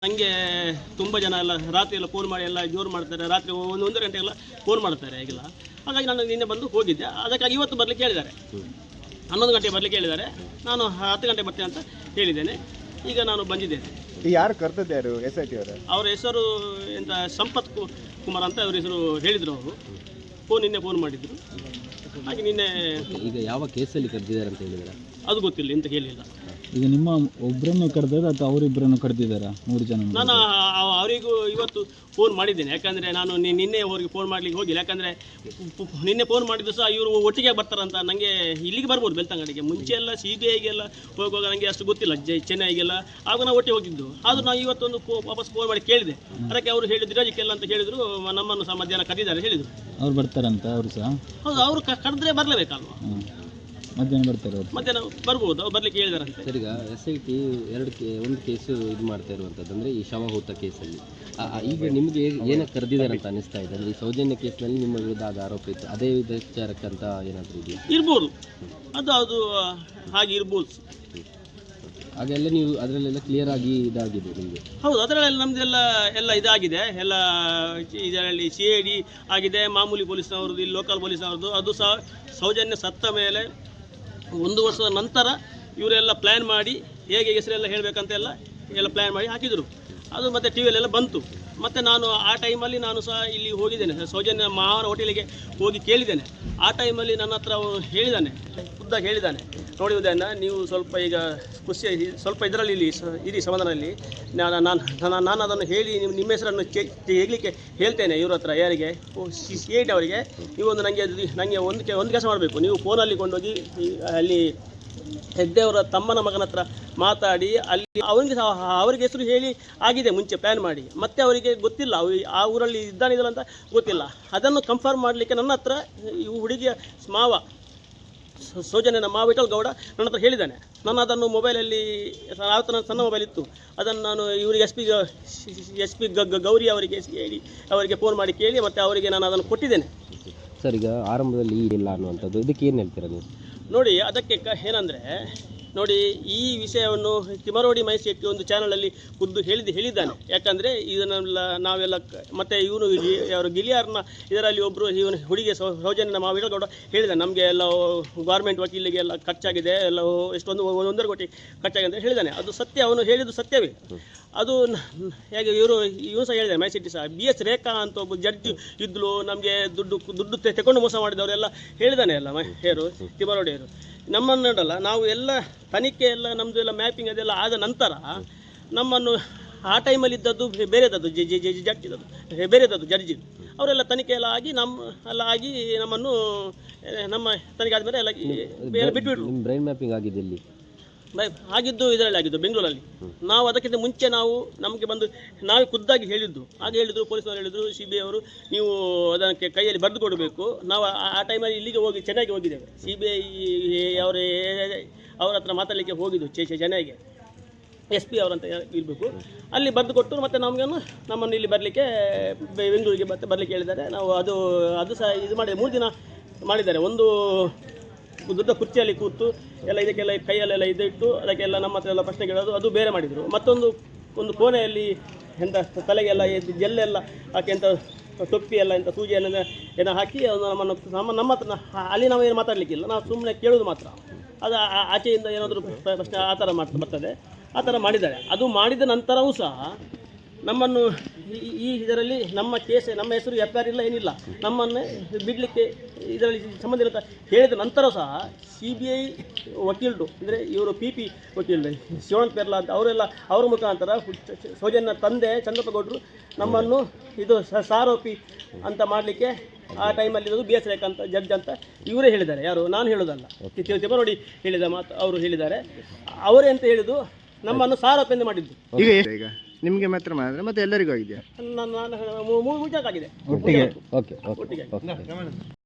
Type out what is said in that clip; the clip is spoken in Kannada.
ನನಗೆ ತುಂಬ ಜನ ಎಲ್ಲ ರಾತ್ರಿ ಎಲ್ಲ ಫೋನ್ ಮಾಡಿ ಎಲ್ಲ ಜೋರು ಮಾಡ್ತಾರೆ, ರಾತ್ರಿ ಒಂದು ಗಂಟೆ ಎಲ್ಲ ಫೋನ್ ಮಾಡ್ತಾರೆ ಈಗೆಲ್ಲ. ಹಾಗಾಗಿ ನಾನು ನಿನ್ನೆ ಬಂದು ಹೋಗಿದ್ದೆ. ಅದಕ್ಕಾಗಿ ಇವತ್ತು ಬರಲಿಕ್ಕೆ ಹೇಳಿದ್ದಾರೆ, 11 ಗಂಟೆ ಬರಲಿಕ್ಕೆ ಹೇಳಿದ್ದಾರೆ. ನಾನು 10 ಗಂಟೆ ಬರ್ತೇನೆ ಅಂತ ಹೇಳಿದ್ದೇನೆ. ಈಗ ನಾನು ಬಂದಿದ್ದೇನೆ. ಯಾರು ಕರ್ತದ್ದು ಯಾರು? SIT ಅವರು? ಅವರ ಹೆಸರು ಎಂತ ಸಂಪತ್ ಕುಮಾರ್ ಅಂತ ಅವ್ರ ಹೆಸರು ಹೇಳಿದರು. ಅವರು ನಿನ್ನೆ ಫೋನ್ ಮಾಡಿದ್ರು. ಹಾಗೆ ನಿನ್ನೆ ಈಗ ಯಾವ ಕೇಸಲ್ಲಿ ಕರೆದಿದ್ದಾರೆ ಅಂತ ಹೇಳಿದ್ದಾರೆ ಅದು ಗೊತ್ತಿಲ್ಲ, ಎಂತ ಹೇಳಿಲ್ಲ. ಈಗ ನಿಮ್ಮ ಒಬ್ಬರನ್ನು ಕರೆದಿದ್ದಾರೆ ಅಥವಾ ಅವರಿಬ್ಬರನ್ನು ಕರೆದಿದ್ದಾರಾ? 3 ಜನ. ನಾನು ಅವರಿಗೂ ಇವತ್ತು ಫೋನ್ ಮಾಡಿದ್ದೇನೆ. ಯಾಕಂದರೆ ನಾನು ನಿನ್ನೆ ಅವರಿಗೆ ಫೋನ್ ಮಾಡಲಿಕ್ಕೆ ಹೋಗಿಲ್ಲ. ಯಾಕಂದರೆ ನಿನ್ನೆ ಫೋನ್ ಮಾಡಿದ್ದು ಸಹ ಇವರು ಒಟ್ಟಿಗೆ ಬರ್ತಾರಂತ. ನನಗೆ ಇಲ್ಲಿಗೆ ಬರ್ಬೋದು ಬೆಳ್ತಂಗಡಿಗೆ. ಮುಂಚೆ ಎಲ್ಲ CBIಗೆಲ್ಲ ಹೋಗುವಾಗ ನನಗೆ ಅಷ್ಟು ಗೊತ್ತಿಲ್ಲ, ಚೆನ್ನೈಗೆಲ್ಲ. ಆಗ ನಾವು ಒಟ್ಟಿಗೆ ಹೋಗಿದ್ದು. ಆದರೂ ನಾವು ಇವತ್ತೊಂದು ವಾಪಸ್ ಫೋನ್ ಮಾಡಿ ಕೇಳಿದೆ. ಅದಕ್ಕೆ ಅವರು ಹೇಳಿದ್ರು ರಜಕ್ಕೆಲ್ಲ ಅಂತ ಹೇಳಿದರು. ನಮ್ಮನ್ನು ಸಹ ಮಧ್ಯಾಹ್ನ ಕರೆದಿದ್ದಾರೆ ಹೇಳಿದರು. ಅವ್ರು ಬರ್ತಾರಂತ? ಅವರು ಸಹ ಹೌದು, ಅವರು ಕರೆದ್ರೆ ಬರಲೇಬೇಕಲ್ವ? ಮಧ್ಯಾಹ್ನ ಬರ್ತಾರೆ ಅವರು. ಮಧ್ಯಾಹ್ನ ಬರ್ಬೋದು, ಅವ್ರು ಬರಲಿಕ್ಕೆ ಹೇಳಿದಾರಂತೆ. ಸರ್, ಈಗ SIT ಒಂದು ಕೇಸು ಇದು ಮಾಡ್ತಾ ಇರುವಂಥದ್ದು ಅಂದರೆ ಈ ಶವಹೂತ ಕೇಸಲ್ಲಿ. ಈಗ ನಿಮಗೆ ಏನಕ್ಕೆ ಕರೆದಿದ್ದಾರೆ ಅಂತ ಅನಿಸ್ತಾ ಇದೆ? ಅಂದರೆ ಈ ಸೌಜನ್ಯ ಕೇಸ್ನಲ್ಲಿ ನಿಮ್ಮ ವಿರುದ್ಧ ಆದ ಆರೋಪ ಇತ್ತು, ಅದೇ ವಿಚಾರಕ್ಕಂತ ಏನಾದರೂ ಇದೆಯಾ? ಇರ್ಬೋದು, ಅದು ಹಾಗೆ ಇರ್ಬೋದು. ಹಾಗೆಲ್ಲ ನೀವು ಅದರಲ್ಲೆಲ್ಲ ಕ್ಲಿಯರ್ ಆಗಿ ಇದಾಗಿದೆ ನಿಮಗೆ? ಹೌದು, ಅದರಲ್ಲೆಲ್ಲ ನಮ್ಮದೆಲ್ಲ ಇದಾಗಿದೆ. ಎಲ್ಲ ಇದರಲ್ಲಿ CID ಆಗಿದೆ, ಮಾಮೂಲಿ ಪೊಲೀಸ್ನವ್ರದ್ದು, ಇಲ್ಲಿ ಲೋಕಲ್ ಪೊಲೀಸ್ನವ್ರದ್ದು. ಅದು ಸಹ ಸೌಜನ್ಯ ಸತ್ತ ಮೇಲೆ 1 ವರ್ಷದ ನಂತರ ಇವರೆಲ್ಲ ಪ್ಲ್ಯಾನ್ ಮಾಡಿ ಹೇಗೆ ಹೆಸರೆಲ್ಲ ಹೇಳಬೇಕಂತೆಲ್ಲ ಪ್ಲ್ಯಾನ್ ಮಾಡಿ ಹಾಕಿದರು. ಅದು ಮತ್ತು TVಯಲ್ಲೆಲ್ಲ ಬಂತು. ಮತ್ತು ನಾನು ಆ ಟೈಮಲ್ಲಿ ನಾನು ಸಹ ಇಲ್ಲಿ ಹೋಗಿದ್ದೇನೆ, ಸೌಜನ್ಯ ಮಾವನ ಹೋಟೆಲಿಗೆ ಹೋಗಿ ಕೇಳಿದ್ದೇನೆ. ಆ ಟೈಮಲ್ಲಿ ನನ್ನ ಹತ್ರ ಅವನು ಹೇಳಿದ್ದಾನೆ, ಖುದ್ದಾಗಿ ಹೇಳಿದ್ದಾನೆ, ನೋಡಿ ಉದಯನ, ನೀವು ಸ್ವಲ್ಪ ಈಗ ಖುಷಿ ಸ್ವಲ್ಪ ಇದರಲ್ಲಿ ಇಲ್ಲಿ ಇರಿ ಸಮಾಧಾನದಲ್ಲಿ. ನಾನು ಅದನ್ನು ಹೇಳಿ ನಿಮ್ಮ ಹೆಸರನ್ನು ಹೇಳಲಿಕ್ಕೆ ಹೇಳ್ತೇನೆ ಇವ್ರ ಹತ್ರ. ಯಾರಿಗೆ? CID ಅವರಿಗೆ. ನೀವು ನನಗೆ ಒಂದು ಕೆಲಸ ಮಾಡಬೇಕು. ನೀವು ಫೋನಲ್ಲಿ ಕೊಂಡೋಗಿ ಅಲ್ಲಿ ಹೆಗ್ಡೆಯವರ ತಮ್ಮನ ಮಗನ ಹತ್ರ ಮಾತಾಡಿ ಅಲ್ಲಿ ಅವರಿಗೆ ಹೆಸರು ಹೇಳಿ ಆಗಿದೆ ಮುಂಚೆ ಪ್ಲ್ಯಾನ್ ಮಾಡಿ. ಮತ್ತೆ ಅವರಿಗೆ ಗೊತ್ತಿಲ್ಲ ಆ ಊರಲ್ಲಿ ಇದ್ದಾನಿಲ್ಲ ಅಂತ ಗೊತ್ತಿಲ್ಲ. ಅದನ್ನು ಕನ್ಫರ್ಮ್ ಮಾಡಲಿಕ್ಕೆ ನನ್ನ ಹತ್ರ ಈ ಹುಡುಗಿಯ ಮಾವ ಸೌಜನ್ಯನ ಮಾವ ವಿಠಲ್ ಗೌಡ ನನ್ನ ಹತ್ರ ಹೇಳಿದ್ದಾನೆ. ನಾನು ಅದನ್ನು ಮೊಬೈಲಲ್ಲಿ ಆವತ್ತು ನನ್ನ ಸಣ್ಣ ಮೊಬೈಲ್ ಇತ್ತು, ಅದನ್ನು ನಾನು ಇವರಿಗೆ SP ಗೌರಿ ಅವರಿಗೆ ಹೇಳಿ ಅವರಿಗೆ ಫೋನ್ ಮಾಡಿ ಕೇಳಿ ಮತ್ತು ಅವರಿಗೆ ನಾನು ಅದನ್ನು ಕೊಟ್ಟಿದ್ದೇನೆ. ಸರ್, ಈಗ ಆರಂಭದಲ್ಲಿ ಇಲ್ಲ ಅನ್ನುವಂಥದ್ದು, ಇದಕ್ಕೆ ಏನು ಹೇಳ್ತೀರಾ ನೀವು? ನೋಡಿ, ಅದಕ್ಕೆ ಏನಂದರೆ ನೋಡಿ, ಈ ವಿಷಯವನ್ನು ತಿಮರೋಡಿ ಮಹೇಶ್ ಶೆಟ್ಟಿ ಒಂದು ಚಾನಲಲ್ಲಿ ಖುದ್ದು ಹೇಳಿದ್ದಾನೆ. ಯಾಕಂದರೆ ಇದನ್ನೆಲ್ಲ ನಾವೆಲ್ಲ ಮತ್ತು ಇವನು ಅವರು ಗಿಲಿಯಾರ್ನ ಇದರಲ್ಲಿ ಒಬ್ಬರು ಇವನು ಹುಡುಗಿ ಸೌಜನ್ಯನ ಮಾವ ಗೌಡ ಹೇಳಿದ್ದಾನೆ, ನಮಗೆ ಎಲ್ಲ ಗೌರ್ಮೆಂಟ್ ವಕೀಲಿಗೆ ಎಲ್ಲ ಖರ್ಚಾಗಿದೆ, ಎಲ್ಲ ಎಷ್ಟೊಂದು 1.5 ಕೋಟಿ ಖರ್ಚಾಗಿದೆ ಅಂತ ಹೇಳಿದ್ದಾನೆ. ಅದು ಸತ್ಯ, ಅವನು ಹೇಳಿದ್ದು ಸತ್ಯವೇ. ಅದು ಹೇಗೆ ಇವನು ಸಹ ಹೇಳಿದ್ದಾನೆ, ಮಹೇಶ್ ಶೆಟ್ಟಿ ಸಹ. BS ರೇಖಾ ಅಂತ ಒಬ್ಬ ಜಡ್ಜ್ ಇದ್ಲು, ನಮಗೆ ದುಡ್ಡು ತಗೊಂಡು ಮೋಸ ಮಾಡಿದವರೆಲ್ಲ ಹೇಳಿದ್ದಾನೆ ಎಲ್ಲ ಹೇರು ತಿಮರೋಡಿಯವರು. ನಮ್ಮನ್ನಲ್ಲ ನಾವು ಎಲ್ಲ ತನಿಖೆ ಎಲ್ಲ ನಮ್ಮದು ಎಲ್ಲ ಮ್ಯಾಪಿಂಗ್ ಅದೆಲ್ಲ ಆದ ನಂತರ ನಮ್ಮನ್ನು ಆ ಟೈಮಲ್ಲಿ ಇದ್ದದ್ದು ಬೇರೆದದ್ದು ಜಡ್ಜ್ ಇದ್ದದ್ದು ಬೇರೆದದ್ದು ಜಡ್ಜ್. ಅವರೆಲ್ಲ ತನಿಖೆ ಎಲ್ಲ ಆಗಿ ನಮ್ಮನ್ನು ನಮ್ಮ ತನಿಖೆ ಆದಮೇಲೆ ಎಲ್ಲ ಬಿಟ್ಬಿಟ್ರು. ಬ್ರೈನ್ ಮ್ಯಾಪಿಂಗ್ ಆಗಿದೆ ಇಲ್ಲಿ ಆಗಿದ್ದು ಇದರಲ್ಲಿ ಆಗಿದ್ದು ಬೆಂಗಳೂರಲ್ಲಿ. ನಾವು ಅದಕ್ಕಿಂತ ಮುಂಚೆ ನಮಗೆ ಬಂದು ನಾವೇ ಖುದ್ದಾಗಿ ಹೇಳಿದ್ದು. ಹಾಗೆ ಹೇಳಿದರು, ಪೊಲೀಸರು ಹೇಳಿದರು, CBI ಅವರು ನೀವು ಅದಕ್ಕೆ ಕೈಯಲ್ಲಿ ಬರೆದು ಕೊಡಬೇಕು. ನಾವು ಆ ಟೈಮಲ್ಲಿ ಇಲ್ಲಿಗೆ ಹೋಗಿ ಚೆನ್ನೈಗೆ ಹೋಗಿದ್ದೇವೆ. CBI ಅವರ ಹತ್ರ ಮಾತಾಡಲಿಕ್ಕೆ ಹೋಗಿದ್ದು ಚೆನ್ನೈಗೆ, SP ಅವರಂತ ಇರಬೇಕು. ಅಲ್ಲಿ ಬರೆದು ಕೊಟ್ಟು ಮತ್ತು ನಮ್ಮನ್ನು ಇಲ್ಲಿ ಬರಲಿಕ್ಕೆ ಬೆಂಗಳೂರಿಗೆ ಬರಲಿಕ್ಕೆ ಹೇಳಿದ್ದಾರೆ. ನಾವು ಅದು ಸಹ ಇದು ಮಾಡಿ 3 ದಿನ ಮಾಡಿದ್ದಾರೆ. ಒಂದು ದೊಡ್ಡ ಕುರ್ಚಿಯಲ್ಲಿ ಕೂತು ಎಲ್ಲ ಇದಕ್ಕೆಲ್ಲ ಕೈಯಲ್ಲೆಲ್ಲ ಇಟ್ಟು ಅದಕ್ಕೆಲ್ಲ ನಮ್ಮ ಹತ್ರ ಎಲ್ಲ ಪ್ರಶ್ನೆ ಕೇಳೋದು, ಅದು ಬೇರೆ ಮಾಡಿದರು. ಒಂದು ಕೋಣೆಯಲ್ಲಿ ಎಂಥ ತಲೆಗೆಲ್ಲ ಜೆಲ್ಲೆಲ್ಲ ಹಾಕಿ ಎಂಥ ಟೊಪ್ಪಿ ಎಲ್ಲ ಎಂಥ ಸೂಜಿಯನ್ನು ಹಾಕಿ ನಮ್ಮ ಹತ್ರ ಅಲ್ಲಿ ನಾವು ಏನು ಮಾತಾಡಲಿಕ್ಕಿಲ್ಲ, ನಾವು ಸುಮ್ಮನೆ ಕೇಳೋದು ಮಾತ್ರ. ಅದು ಆಚೆಯಿಂದ ಏನಾದರೂ ಪ್ರಶ್ನೆ ಆ ಥರ ಬರ್ತದೆ, ಆ ಥರ ಮಾಡಿದ್ದಾರೆ. ಅದು ಮಾಡಿದ ನಂತರವೂ ಸಹ ನಮ್ಮನ್ನು ಈ ಇದರಲ್ಲಿ ನಮ್ಮ ಹೆಸರು FIR ಇಲ್ಲ, ಏನಿಲ್ಲ. ನಮ್ಮನ್ನೇ ಬಿಡಲಿಕ್ಕೆ ಇದರಲ್ಲಿ ಸಂಬಂಧಿತ ಹೇಳಿದ ನಂತರ ಸಹ CBI ವಕೀಲರು ಅಂದರೆ ಇವರು PP ವಕೀಲರು ಶಿವನ್ ಪೆರ್ಲಾ ಅಂತ ಅವರ ಮುಖಾಂತರ ಸೌಜನ್ಯ ತಂದೆ ಚಂದ್ರಪ್ಪಗೌಡರು ನಮ್ಮನ್ನು ಇದು ಸಾರೋಪಿ ಅಂತ ಮಾಡಲಿಕ್ಕೆ ಆ ಟೈಮಲ್ಲಿ ಇರೋದು BS ರೇಖಾ ಅಂತ ಜಡ್ಜ್ ಅಂತ ಇವರೇ ಹೇಳಿದ್ದಾರೆ. ಯಾರು? ನಾನು ಹೇಳೋದಲ್ಲ, ತಿಮರೋಡಿ ಹೇಳಿದ ಮಾತು ಅವರು ಹೇಳಿದ್ದಾರೆ. ಅವರೇ ಅಂತ ಹೇಳಿದ್ದು ನಮ್ಮನ್ನು ಸಾರೋಪಿ ಎಂದು ಮಾಡಿದ್ದು. ಈಗ ನಿಮಗೆ ಮಾತ್ರ ಮಾಡಿದ್ರೆ ಮತ್ತೆ ಎಲ್ಲರಿಗೂ ಆಗಿದೆಯಾ? ನಾನು 3 ಆಗಿದೆ ಒಟ್ಟಿಗೆ.